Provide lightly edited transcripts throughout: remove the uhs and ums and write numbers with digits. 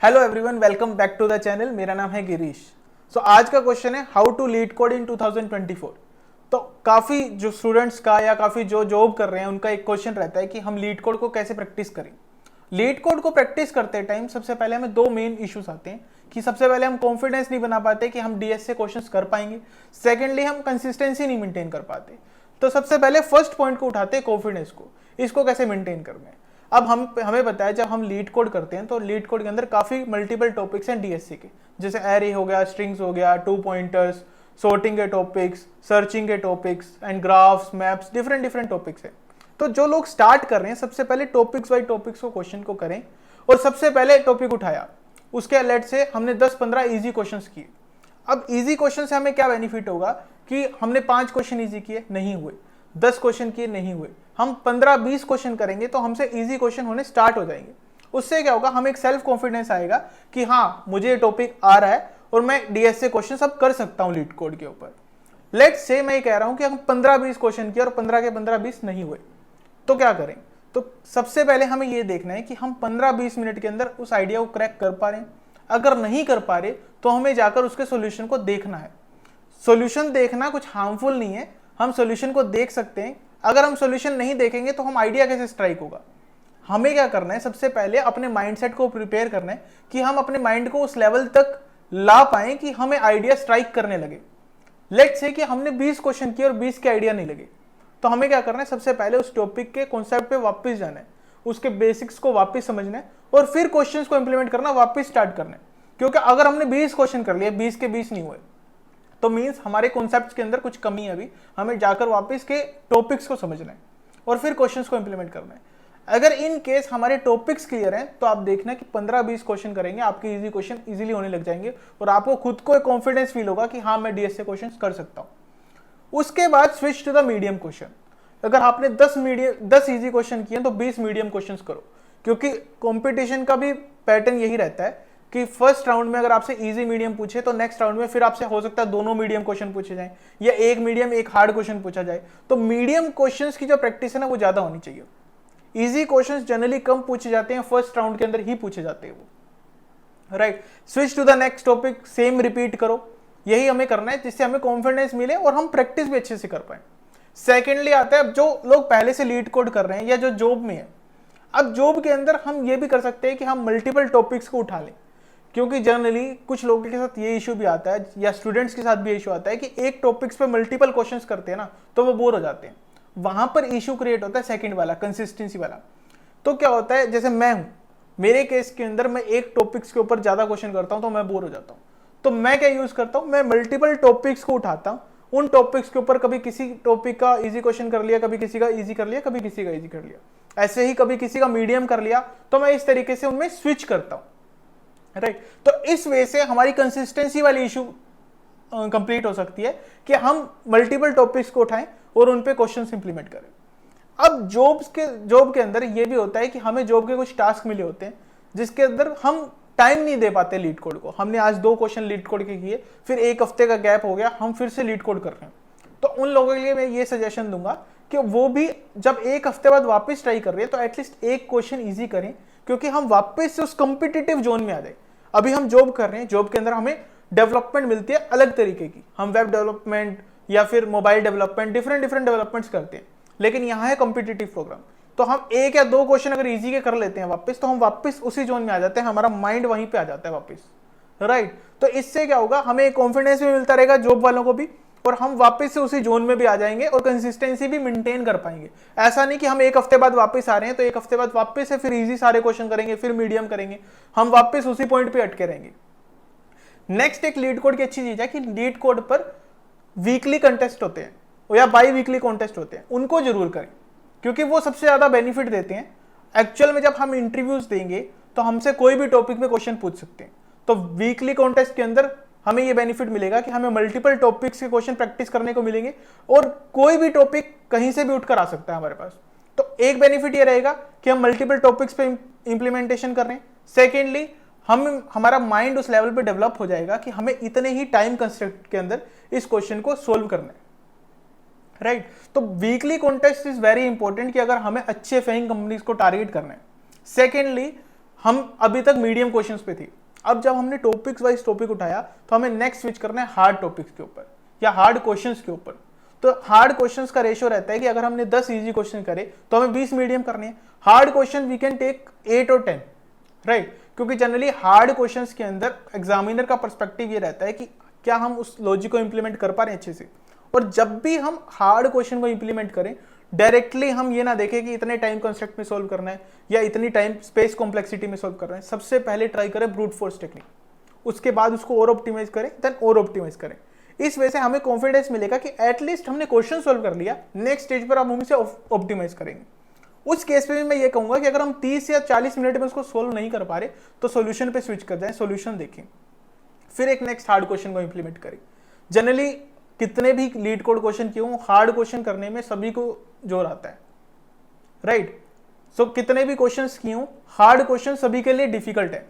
Hello everyone, welcome back to the channel. मेरा नाम है गिरीश। आज का क्वेश्चन है how to LeetCode in 2024। तो काफ़ी जो स्टूडेंट्स का या काफ़ी जो जॉब कर रहे हैं उनका एक क्वेश्चन रहता है कि हम लीड कोड को कैसे प्रैक्टिस करें। लीड कोड को प्रैक्टिस करते टाइम सबसे पहले हमें दो मेन इश्यूज आते हैं कि सबसे पहले हम कॉन्फिडेंस नहीं बना पाते कि हम डीएस से क्वेश्चंस कर पाएंगे। सेकेंडली हम कंसिस्टेंसी नहीं मेंटेन कर पाते। तो सबसे पहले फर्स्ट पॉइंट को उठाते हैं, कॉन्फिडेंस को। इसको कैसे मेंटेन करना है। अब हमें पता है जब हम लीड कोड करते हैं तो लीड कोड के अंदर काफी मल्टीपल टॉपिक्स हैं डीएससी के, जैसे एरे हो गया, स्ट्रिंग्स हो गया, टू पॉइंटर्स, सॉर्टिंग के टॉपिक्स, सर्चिंग के topics and graphs, maps, different topics हैं। तो जो लोग स्टार्ट कर रहे हैं सबसे पहले टॉपिक्स वाइज टॉपिक्स को क्वेश्चन को करें और सबसे पहले टॉपिक उठाया, उसके अलर्ट से हमने 10-15 इजी क्वेश्चंस किए। अब इजी क्वेश्चन से हमें क्या बेनिफिट होगा कि हमने 5 क्वेश्चन इजी किए, नहीं हुए, 10 क्वेश्चन किए, नहीं हुए, हम 15-20 क्वेश्चन करेंगे तो हमसे इजी क्वेश्चन होने स्टार्ट हो जाएंगे। उससे क्या होगा, हमें एक सेल्फ कॉन्फिडेंस आएगा कि हाँ मुझे ये टॉपिक आ रहा है और मैं डीएस से क्वेश्चन सब कर सकता हूँ लीड कोड के ऊपर। लेट्स से मैं कह रहा हूँ कि हम 15-20 क्वेश्चन किए और 15 के 15-20 नहीं हुए, तो क्या करें। तो सबसे पहले हमें ये देखना है कि हम 15-20 मिनट के अंदर उस आइडिया को क्रैक कर पा रहे हैं। अगर नहीं कर पा रहे तो हमें जाकर उसके सोल्यूशन को देखना है। सोल्यूशन देखना कुछ हार्मफुल नहीं है, हम सोल्यूशन को देख सकते हैं। अगर हम सोल्यूशन नहीं देखेंगे तो हम आइडिया कैसे स्ट्राइक होगा। हमें क्या करना है, सबसे पहले अपने माइंडसेट को प्रिपेयर करना है कि हम अपने माइंड को उस लेवल तक ला पाए कि हमें आइडिया स्ट्राइक करने लगे। लेट्स से कि हमने 20 क्वेश्चन किए और 20 के आइडिया नहीं लगे, तो हमें क्या करना है, सबसे पहले उस टॉपिक के कॉन्सेप्ट पे वापस जाना है, उसके बेसिक्स को वापस समझना है और फिर क्वेश्चंस को इंप्लीमेंट करना, वापस स्टार्ट करना है। क्योंकि अगर हमने 20 क्वेश्चन कर लिए, 20 के 20 नहीं हुए, तो मींस हमारे कॉन्सेप्ट्स के अंदर कुछ कमी है। अभी हमें जाकर वापस के टॉपिक्स को समझना है और फिर क्वेश्चंस को इंप्लीमेंट करना है। अगर इन केस हमारे टॉपिक्स क्लियर हैं तो आप देखना कि 15-20 क्वेश्चन करेंगे, आपके इजी क्वेश्चन इजीली होने लग जाएंगे और आपको खुद को एक कॉन्फिडेंस फील होगा कि हाँ मैं डीएस से क्वेश्चन कर सकता हूं। उसके बाद switch to the medium question. अगर आपने 10 इजी क्वेश्चन किए तो 20 मीडियम क्वेश्चन करो, क्योंकि कॉम्पिटिशन का भी पैटर्न यही रहता है कि फर्स्ट राउंड में अगर आपसे इजी मीडियम पूछे तो नेक्स्ट राउंड में फिर आपसे हो सकता है दोनों मीडियम क्वेश्चन पूछे जाएं या एक मीडियम एक हार्ड क्वेश्चन पूछा जाए। तो मीडियम क्वेश्चंस की जो प्रैक्टिस है ना वो ज्यादा होनी चाहिए। इजी क्वेश्चंस जनरली कम पूछे जाते हैं, फर्स्ट राउंड के अंदर ही पूछे जाते हैं वो, right. Switch to the next topic, same repeat करो। यही हमें करना है जिससे हमें कॉन्फिडेंस मिले और हम प्रैक्टिस भी अच्छे से कर पाए। सेकेंडली आता है जो लोग पहले से लीड कोड कर रहे हैं या जो जॉब में है। अब जॉब के अंदर हम ये भी कर सकते हैं कि हम मल्टीपल टॉपिक्स को उठा लें, क्योंकि जनरली कुछ लोगों के साथ ये इशू भी आता है या स्टूडेंट्स के साथ भी इशू आता है कि एक टॉपिक्स पे मल्टीपल क्वेश्चंस करते हैं ना तो वो बोर हो जाते हैं। वहां पर इशू क्रिएट होता है सेकंड वाला, कंसिस्टेंसी वाला। तो क्या होता है, जैसे मैं हूं, मेरे केस के अंदर मैं एक टॉपिक्स के ऊपर ज्यादा क्वेश्चन करता हूं तो मैं बोर हो जाता हूं। तो मैं क्या यूज करता हूं, मैं मल्टीपल टॉपिक्स को उठाता हूं, उन टॉपिक्स के ऊपर कभी किसी टॉपिक का इजी क्वेश्चन कर लिया, कभी किसी का इजी कर लिया, कभी किसी का इजी कर लिया, ऐसे ही कभी किसी का मीडियम कर लिया। तो मैं इस तरीके से उनमें स्विच करता हूं, राइट। तो इस वे से हमारी कंसिस्टेंसी वाली इशू कंप्लीट हो सकती है कि हम मल्टीपल टॉपिक्स को उठाएं और उन पे क्वेश्चंस इंप्लीमेंट करें। अब जॉब के अंदर ये भी होता है कि हमें जॉब के कुछ टास्क मिले होते हैं जिसके अंदर हम टाइम नहीं दे पाते लीड कोड को। हमने आज 2 क्वेश्चन लीड कोड के किए, फिर 1 हफ्ते का गैप हो गया, हम फिर से लीड कोड कर रहे हैं। तो उन लोगों के लिए मैं ये सजेशन दूंगा कि वो भी जब 1 हफ्ते बाद वापस ट्राई कर रहे हैं तो एटलीस्ट एक क्वेश्चन ईजी करें, क्योंकि हम वापस से उस कॉम्पिटिटिव जोन में आ जाए। अभी हम जॉब कर रहे हैं, जॉब के अंदर हमें डेवलपमेंट मिलती है अलग तरीके की, हम वेब डेवलपमेंट या फिर मोबाइल डेवलपमेंट, डिफरेंट डेवलपमेंट्स करते हैं। लेकिन यहाँ है कॉम्पिटिटिव प्रोग्राम, तो हम 1 या 2 क्वेश्चन अगर इजी के कर लेते हैं वापस, तो हम वापस उसी जोन में आ जाते हैं, हमारा माइंड वहीं पे आ जाता है वापस, राइट। तो इससे क्या होगा, हमें कॉन्फिडेंस भी मिलता रहेगा जॉब वालों को भी, और हम वापस से उसी जोन में भी आ जाएंगे और कंसिस्टेंसी भी मेंटेन कर पाएंगे। ऐसा नहीं कि हम 1 हफ्ते बाद वापस आ रहे हैं तो 1 हफ्ते बाद वापस से फिर इजी सारे क्वेश्चन करेंगे, फिर मीडियम करेंगे, हम वापस उसी पॉइंट पे अटके रहेंगे। नेक्स्ट एक लीड कोड की अच्छी चीज है कि लीड कोड पर वीकली कंटेस्ट होते हैं या बाई वीकली कॉन्टेस्ट होते हैं, उनको जरूर करें, क्योंकि वो सबसे ज्यादा बेनिफिट देते हैं। एक्चुअल में जब हम इंटरव्यूज देंगे तो हमसे कोई भी टॉपिक पे क्वेश्चन पूछ सकते हैं, तो वीकली कॉन्टेस्ट के अंदर हमें ये बेनिफिट मिलेगा कि हमें मल्टीपल टॉपिक्स के क्वेश्चन प्रैक्टिस करने को मिलेंगे और कोई भी टॉपिक कहीं से भी उठकर आ सकता है हमारे पास। तो एक बेनिफिट ये रहेगा कि हम मल्टीपल टॉपिक्स पे इंप्लीमेंटेशन कर रहे हैं। सेकेंडली हमारा माइंड उस लेवल पे डेवलप हो जाएगा कि हमें इतने ही टाइम कंस्ट्रक्ट के अंदर इस क्वेश्चन को सोल्व करना है, राइट। तो weekly contest is very important कि अगर हमें अच्छे फेइंग कंपनीज को टारगेट करना है। सेकेंडली हम अभी तक मीडियम क्वेश्चंस पे थे। अब जब हमने टॉपिक्स वाइज टॉपिक उठाया तो हमें नेक्स्ट स्विच करना है हार्ड टॉपिक्स के ऊपर या हार्ड क्वेश्चंस के ऊपर। तो हार्ड क्वेश्चंस का रेशियो रहता है कि अगर हमने 10 इजी क्वेश्चन करे तो हमें 20 मीडियम करने हैं। Hard question we can take 8 और 10, राइट? क्योंकि जनरली हार्ड क्वेश्चंस के अंदर एग्जामिनर का पर्सपेक्टिव ये रहता है कि क्या हम उस लॉजिक को इंप्लीमेंट कर पा रहे हैं अच्छे से। और जब भी हम हार्ड क्वेश्चन को इंप्लीमेंट करें, डायरेक्टली हम ये ना देखें कि इतने टाइम कंस्ट्रक्ट में सॉल्व करना है या इतनी टाइम स्पेस कॉम्प्लेक्सिटी में सॉल्व करना है। सबसे पहले ट्राई करें ब्रूट फोर्स टेक्निक, उसके बाद उसको और ऑप्टिमाइज करें, देन और ऑप्टिमाइज करें। इस वजह से हमें कॉन्फिडेंस मिलेगा कि एटलीस्ट हमने क्वेश्चन सॉल्व कर लिया, नेक्स्ट स्टेज पर हम उसे ऑप्टिमाइज करेंगे। उस केस पे भी मैं ये कहूंगा कि अगर हम 30 या 40 मिनट में उसको सोल्व नहीं कर पा रहे तो सॉल्यूशन पे स्विच कर जाएं, सॉल्यूशन देखें, फिर एक नेक्स्ट हार्ड क्वेश्चन को इंप्लीमेंट करें। जनरली कितने भी लीड कोड क्वेश्चन क्यों, हार्ड क्वेश्चन करने में सभी को जोर आता है, राइट? सो कितने भी क्वेश्चंस क्यों, हार्ड क्वेश्चन सभी के लिए डिफिकल्ट है,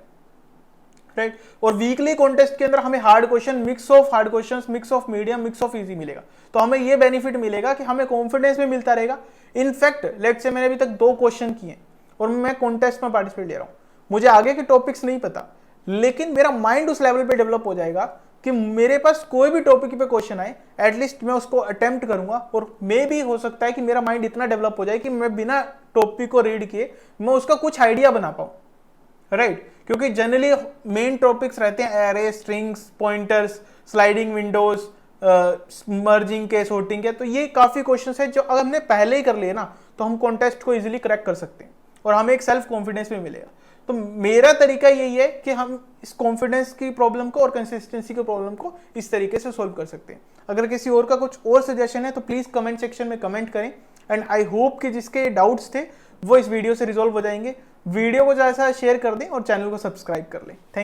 राइट? और वीकली कॉन्टेस्ट के अंदर हमें hard question, mix of hard questions, mix of medium, mix of easy मिलेगा। तो हमें ये बेनिफिट मिलेगा कि हमें कॉन्फिडेंस भी मिलता रहेगा। इनफैक्ट लेट्स से मैंने अभी तक 2 क्वेश्चन किए और मैं कॉन्टेस्ट में पार्टिसिपेट ले रहा हूं, मुझे आगे के टॉपिक्स नहीं पता, लेकिन मेरा माइंड उस लेवल पे डेवलप हो जाएगा कि मेरे पास कोई भी टॉपिक पे क्वेश्चन आए, एटलीस्ट मैं उसको अटेम्प्ट करूंगा। और मे भी हो सकता है कि मेरा माइंड इतना डेवलप हो जाए कि मैं बिना टॉपिक को रीड किए मैं उसका कुछ आइडिया बना पाऊं, राइट? क्योंकि जनरली मेन टॉपिक्स रहते हैं array, strings, pointers, sliding Windows, merging के, सॉर्टिंग के। तो ये काफी क्वेश्चंस है जो अगर हमने पहले ही कर लिए ना तो हम कॉन्टेस्ट को इजीली क्रैक कर सकते हैं और हमें एक सेल्फ कॉन्फिडेंस भी मिलेगा। तो मेरा तरीका यही है कि हम इस कॉन्फिडेंस की प्रॉब्लम को और कंसिस्टेंसी की प्रॉब्लम को इस तरीके से सोल्व कर सकते हैं। अगर किसी और का कुछ और सजेशन है तो प्लीज कमेंट सेक्शन में कमेंट करें। एंड आई होप कि जिसके डाउट्स थे वो इस वीडियो से रिजॉल्व हो जाएंगे। वीडियो को ज़्यादा से ज़्यादा शेयर कर दें और चैनल को सब्सक्राइब कर लें। थैंक